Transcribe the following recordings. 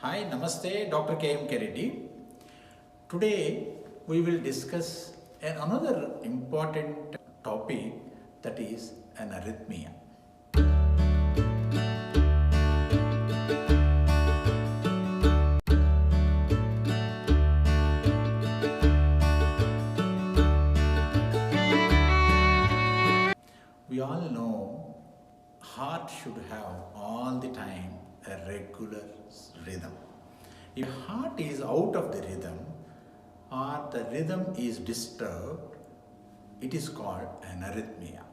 Hi, Namaste, Dr. KMK Reddy. Today we will discuss another important topic, that is an arrhythmia. We all know heart should have all the time a regular rhythm. If heart is out of the rhythm or the rhythm is disturbed, it is called an arrhythmia.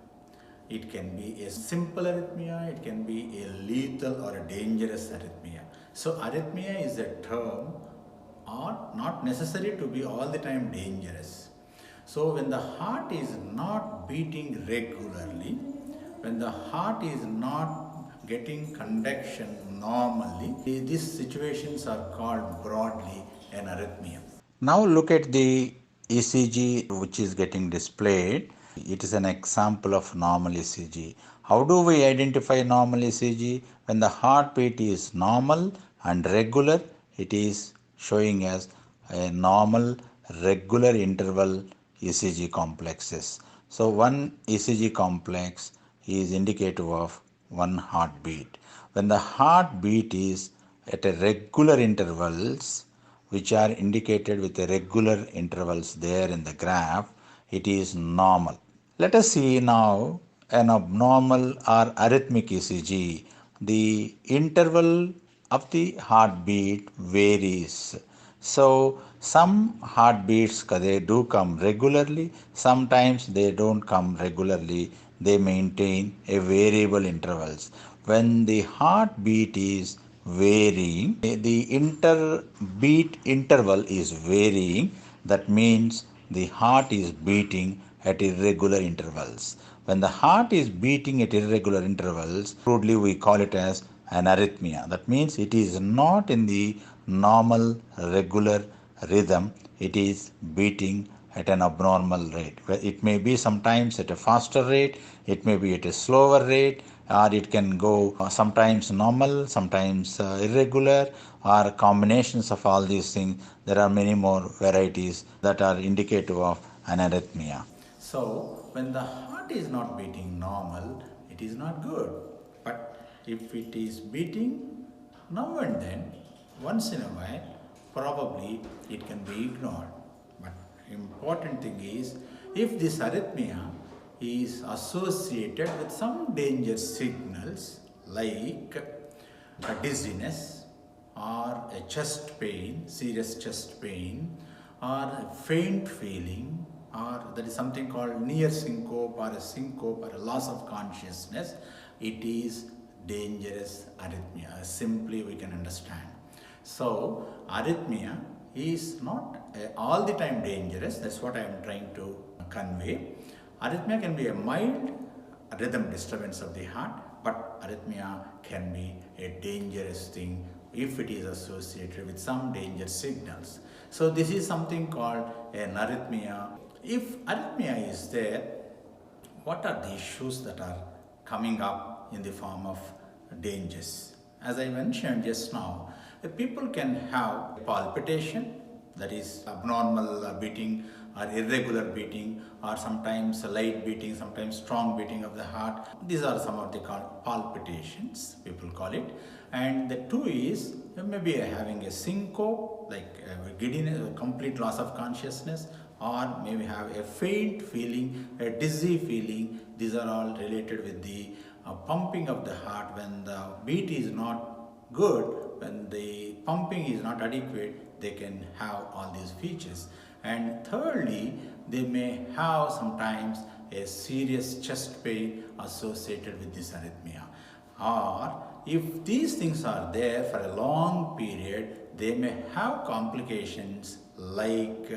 It can be a simple arrhythmia, it can be a lethal or a dangerous arrhythmia. So arrhythmia is a term or not necessary to be all the time dangerous. So when the heart is not beating regularly, when the heart is not getting conduction normally, these situations are called broadly an arrhythmia. Now look at the ECG which is getting displayed. It is an example of normal ECG. How do we identify normal ECG? When the heartbeat is normal and regular, it is showing as a normal regular interval ECG complexes. So one ECG complex is indicative of one heartbeat. When the heartbeat is at a regular intervals, which are indicated with the regular intervals there in the graph, it is normal. Let us see now an abnormal or arrhythmic ECG. The interval of the heartbeat varies. So some heartbeats they do come regularly, sometimes they don't come regularly, they maintain a variable intervals. When the heartbeat is varying, the interbeat interval is varying, that means the heart is beating at irregular intervals. When the heart is beating at irregular intervals, crudely we call it as an arrhythmia. That means it is not in the normal regular rhythm, it is beating at an abnormal rate. It may be sometimes at a faster rate, it may be at a slower rate, or it can go sometimes normal, sometimes irregular, or combinations of all these things. There are many more varieties that are indicative of an arrhythmia. So when the heart is not beating normal, it is not good. But if it is beating now and then, once in a while, probably it can be ignored. But important thing is, if this arrhythmia is associated with some danger signals like a dizziness or a chest pain, serious chest pain, or a faint feeling, or there is something called near syncope or a syncope or a loss of consciousness, it is dangerous arrhythmia. Simply we can understand. So arrhythmia is not all the time dangerous. That's what I am trying to convey. Arrhythmia can be a mild rhythm disturbance of the heart, but arrhythmia can be a dangerous thing if it is associated with some danger signals. So this is something called an arrhythmia. If arrhythmia is there, what are the issues that are coming up in the form of dangers? As I mentioned just now, people can have palpitation, that is abnormal beating or irregular beating, or sometimes light beating, sometimes strong beating of the heart. These are some of the palpitations, people call it. And the two is maybe having a syncope, like a giddiness, a complete loss of consciousness, or maybe have a faint feeling, a dizzy feeling. These are all related with the pumping of the heart. When the beat is not good, when the pumping is not adequate, they can have all these features. And thirdly, they may have sometimes a serious chest pain associated with this arrhythmia. Or if these things are there for a long period, they may have complications like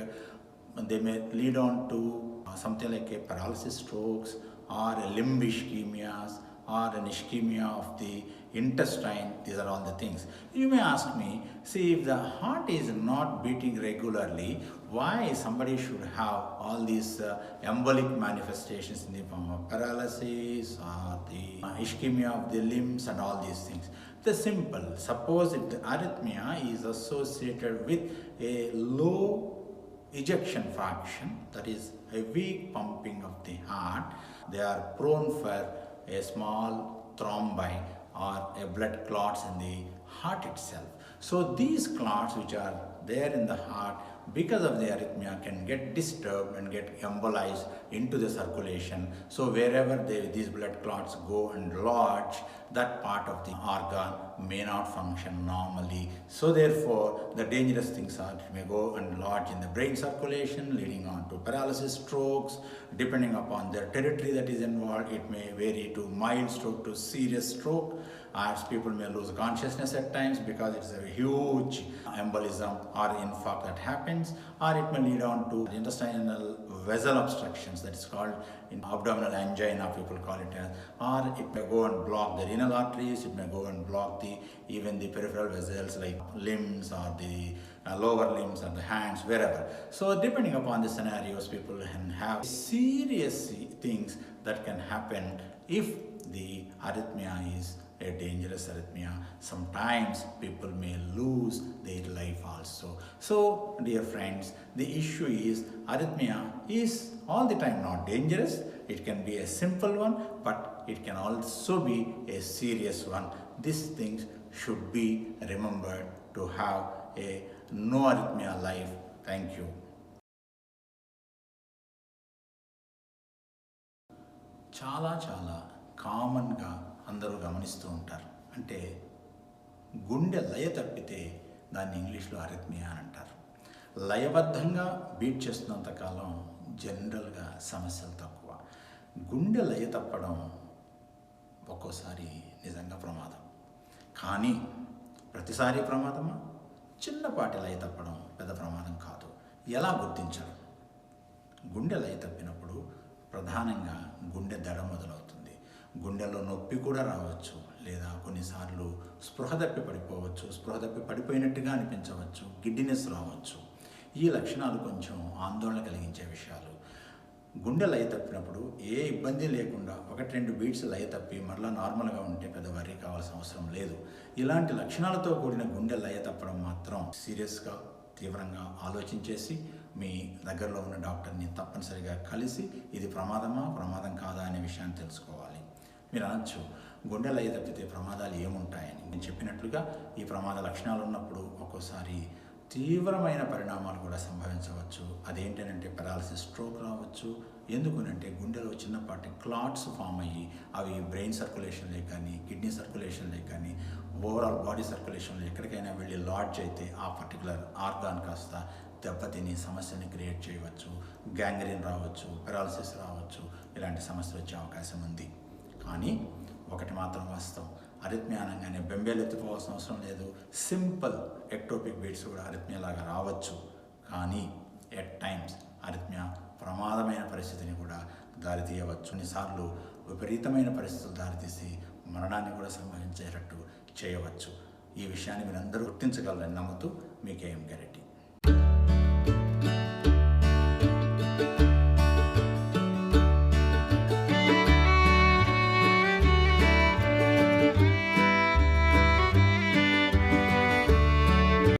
they may lead on to something like a paralysis strokes or a limb ischemias or an ischemia of the intestine, these are all the things. You may ask me, see, if the heart is not beating regularly, why somebody should have all these embolic manifestations in the form of paralysis or the ischemia of the limbs and all these things? The simple, suppose if the arrhythmia is associated with a low ejection fraction, that is a weak pumping of the heart, they are prone for a small thrombi or a blood clots in the heart itself. So these clots which are there in the heart because of the arrhythmia can get disturbed and get embolized into the circulation. So wherever these blood clots go and lodge, that part of the organ may not function normally. So therefore, the dangerous things are, it may go and lodge in the brain circulation, leading on to paralysis, strokes. Depending upon their territory that is involved, it may vary to mild stroke to serious stroke, as people may lose consciousness at times because it's a huge embolism or infarct that happens, or it may lead on to intestinal vessel obstructions, that is called in abdominal angina, people call it as, or it may go and block the renal arteries, it may go and block even the peripheral vessels like limbs or the lower limbs or the hands, wherever. So depending upon the scenarios, people can have serious things that can happen if the arrhythmia is a dangerous arrhythmia. Sometimes people may lose their life also. So dear friends, the issue is arrhythmia is all the time not dangerous. It can be a simple one, but it can also be a serious one. These things should be remembered to have a no arrhythmia life. Thank you. చాలా కామన్గా అందరూ గమనిస్తూ ఉంటారు. అంటే గుండె లయ తప్పితే దాన్ని ఇంగ్లీష్లో అరిథ్మియా అని అంటారు. లయబద్ధంగా బీట్ చేస్తున్నంతకాలం జనరల్గా సమస్యలు తక్కువ. గుండె లయ తప్పడం ఒక్కోసారి నిజంగా ప్రమాదం. కానీ ప్రతిసారి ప్రమాదమా? చిన్నపాటి లయ తప్పడం పెద్ద ప్రమాదం కాదు. ఎలా గుర్తించడం? గుండె లయ తప్పినప్పుడు ప్రధానంగా గుండె దడ మొదలవుతుంది. గుండెలో నొప్పి కూడా రావచ్చు, లేదా కొన్నిసార్లు స్పృహ తప్పి పడిపోవచ్చు, స్పృహ తప్పి పడిపోయినట్టుగా అనిపించవచ్చు, గిడ్డినెస్ రావచ్చు. ఈ లక్షణాలు కొంచెం ఆందోళన కలిగించే విషయాలు. గుండె లయ తప్పినప్పుడు ఏ ఇబ్బంది లేకుండా 1-2 బీట్స్ లయ తప్పి మరలా నార్మల్గా ఉంటే పెద్ద వర్రీ కావాల్సిన అవసరం లేదు. ఇలాంటి లక్షణాలతో కూడిన గుండె లయ తప్పడం మాత్రం సీరియస్గా తీవ్రంగా ఆలోచించేసి మీ దగ్గరలో ఉన్న డాక్టర్ని తప్పనిసరిగా కలిసి ఇది ప్రమాదమా ప్రమాదం కాదా అనే విషయాన్ని తెలుసుకోవాలి. మీరు అనొచ్చు, గుండె లయ తప్పితే ప్రమాదాలు ఏముంటాయని. నేను చెప్పినట్లుగా ఈ ప్రమాద లక్షణాలు ఉన్నప్పుడు ఒక్కోసారి తీవ్రమైన పరిణామాలు కూడా సంభవించవచ్చు. అదేంటంటే పెరాలసిస్, స్ట్రోక్ రావచ్చు. ఎందుకునంటే గుండెలో చిన్నపాటి క్లాట్స్ ఫామ్ అయ్యి అవి బ్రెయిన్ సర్క్యులేషన్లో కానీ కిడ్నీ సర్క్యులేషన్లో కానీ ఓవరాల్ బాడీ సర్క్యులేషన్లో ఎక్కడికైనా వెళ్ళి లాడ్జ్ అయితే ఆ పర్టికులర్ ఆర్గాన్ కాస్త దెబ్బతిని సమస్యని క్రియేట్ చేయవచ్చు. గ్యాంగ్రీన్ రావచ్చు, పెరాలసిస్ రావచ్చు, ఇలాంటి సమస్యలు వచ్చే అవకాశం ఉంది. కానీ ఒకటి మాత్రం వాస్తవం, అరిథ్మియా అనగానే బెంబేలు ఎత్తిపోవాల్సిన అవసరం లేదు. సింపుల్ ఎక్టోపిక్ బీట్స్ కూడా అరిథ్మియా లాగా రావచ్చు. కానీ ఎట్ టైమ్స్ అరిథ్మియా ప్రమాదమైన పరిస్థితిని కూడా దారితీయవచ్చు. కొన్నిసార్లు విపరీతమైన పరిస్థితులు దారితీసి మరణాన్ని కూడా సంభవించేటట్టు చేయవచ్చు. ఈ విషయాన్ని మీరందరూ గుర్తించగలరని నమ్ముతూ మీ KMK రెడ్డి.